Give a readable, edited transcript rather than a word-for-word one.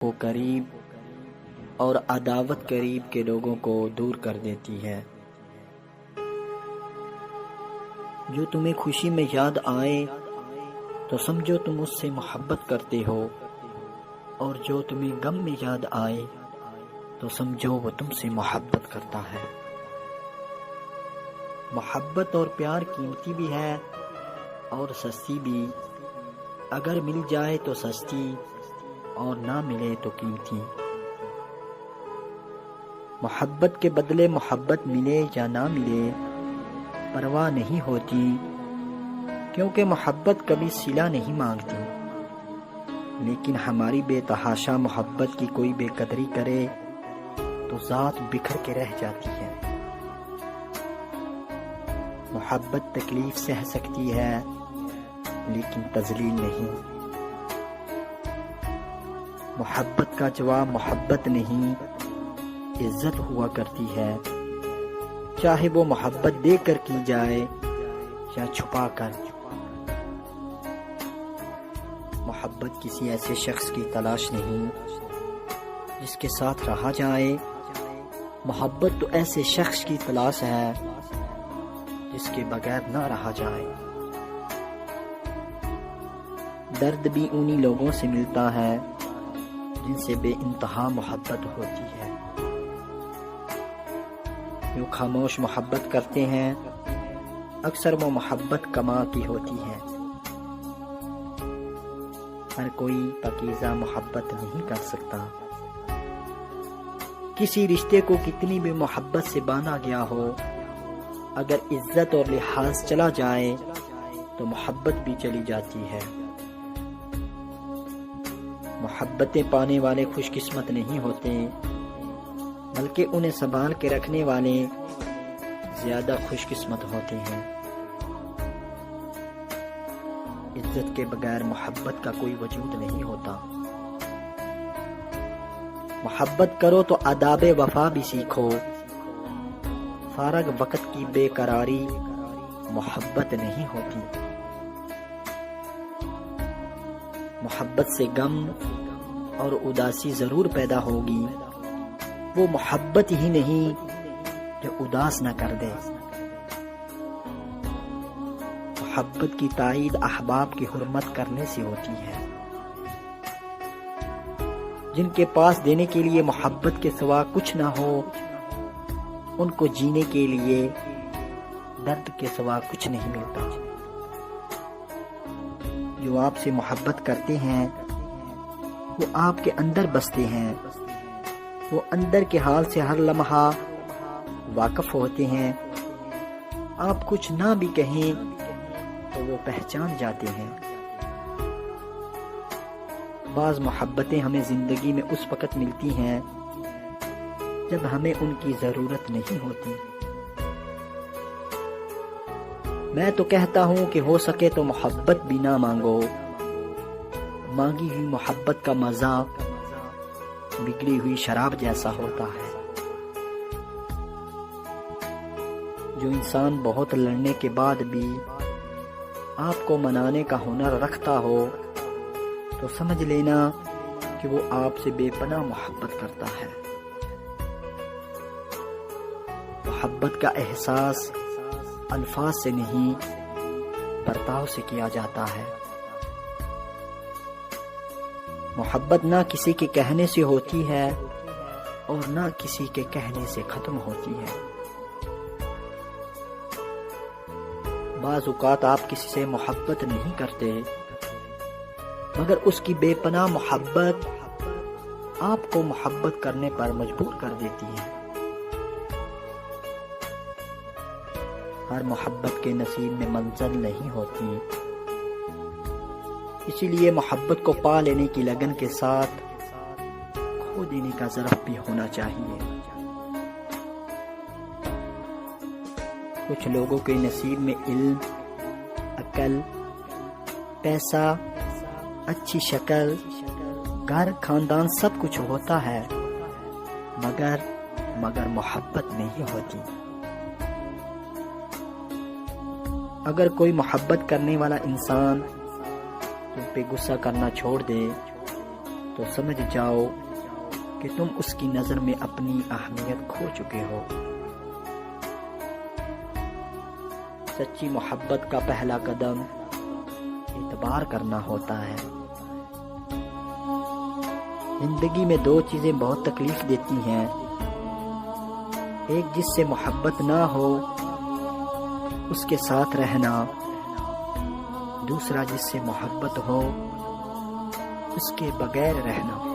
کو قریب اور عداوت قریب کے لوگوں کو دور کر دیتی ہے۔ جو تمہیں خوشی میں یاد آئے تو سمجھو تم اس سے محبت کرتے ہو، اور جو تمہیں غم میں یاد آئے تو سمجھو وہ تم سے محبت کرتا ہے۔ محبت اور پیار قیمتی بھی ہے اور سستی بھی، اگر مل جائے تو سستی اور نہ ملے تو قیمتی۔ محبت کے بدلے محبت ملے یا نہ ملے پرواہ نہیں ہوتی، کیونکہ محبت کبھی صلہ نہیں مانگتی، لیکن ہماری بے تحاشا محبت کی کوئی بے قدری کرے تو ذات بکھر کے رہ جاتی ہے۔ محبت تکلیف سہ سکتی ہے لیکن تذلیل نہیں۔ محبت کا جواب محبت نہیں، عزت ہوا کرتی ہے، چاہے وہ محبت دے کر کی جائے یا چھپا کر۔ محبت کسی ایسے شخص کی تلاش نہیں جس کے ساتھ رہا جائے، محبت تو ایسے شخص کی تلاش ہے جس کے بغیر نہ رہا جائے۔ درد بھی انہی لوگوں سے ملتا ہے جن سے بے انتہا محبت ہوتی ہے۔ جو خاموش محبت کرتے ہیں اکثر وہ محبت کما کی ہوتی ہے۔ ہر کوئی پاکیزہ محبت نہیں کر سکتا۔ کسی رشتے کو کتنی بھی محبت سے باندھا گیا ہو، اگر عزت اور لحاظ چلا جائے تو محبت بھی چلی جاتی ہے۔ محبتیں پانے والے خوش قسمت نہیں ہوتے، بلکہ انہیں سنبھال کے رکھنے والے زیادہ خوش قسمت ہوتے ہیں۔ عزت کے بغیر محبت کا کوئی وجود نہیں ہوتا۔ محبت کرو تو آداب وفا بھی سیکھو، فارغ وقت کی بے قراری محبت نہیں ہوتی۔ محبت سے غم اور اداسی ضرور پیدا ہوگی، وہ محبت ہی نہیں جو اداس نہ کر دے۔ محبت کی تائید احباب کی حرمت کرنے سے ہوتی ہے۔ جن کے پاس دینے کے لیے محبت کے سوا کچھ نہ ہو، ان کو جینے کے لیے درد کے سوا کچھ نہیں ملتا۔ جو آپ سے محبت کرتے ہیں وہ آپ کے اندر بستے ہیں، وہ اندر کے حال سے ہر لمحہ واقف ہوتے ہیں۔ آپ کچھ نہ بھی کہیں تو وہ پہچان جاتے ہیں۔ بعض محبتیں ہمیں زندگی میں اس وقت ملتی ہیں جب ہمیں ان کی ضرورت نہیں ہوتی۔ میں تو کہتا ہوں کہ ہو سکے تو محبت بھی نہ مانگو، مانگی ہوئی محبت کا مزہ بگڑی ہوئی شراب جیسا ہوتا ہے۔ جو انسان بہت لڑنے کے بعد بھی آپ کو منانے کا ہنر رکھتا ہو تو سمجھ لینا کہ وہ آپ سے بے پناہ محبت کرتا ہے۔ محبت کا احساس الفاظ سے نہیں برتاؤ سے کیا جاتا ہے۔ محبت نہ کسی کے کہنے سے ہوتی ہے اور نہ کسی کے کہنے سے ختم ہوتی ہے۔ بعض اوقات آپ کسی سے محبت نہیں کرتے، مگر اس کی بے پناہ محبت آپ کو محبت کرنے پر مجبور کر دیتی ہے۔ ہر محبت کے نصیب میں منزل نہیں ہوتی، اسی لیے محبت کو پا لینے کی لگن کے ساتھ کھو دینے کا ظرف بھی ہونا چاہیے۔ کچھ لوگوں کے نصیب میں علم، عقل، پیسہ، اچھی شکل، گھر، خاندان سب کچھ ہوتا ہے، مگر محبت نہیں ہوتی۔ اگر کوئی محبت کرنے والا انسان تم پہ غصہ کرنا چھوڑ دے تو سمجھ جاؤ کہ تم اس کی نظر میں اپنی اہمیت کھو چکے ہو۔ سچی محبت کا پہلا قدم اعتبار کرنا ہوتا ہے۔ زندگی میں دو چیزیں بہت تکلیف دیتی ہیں، ایک جس سے محبت نہ ہو اس کے ساتھ رہنا، دوسرا جس سے محبت ہو اس کے بغیر رہنا۔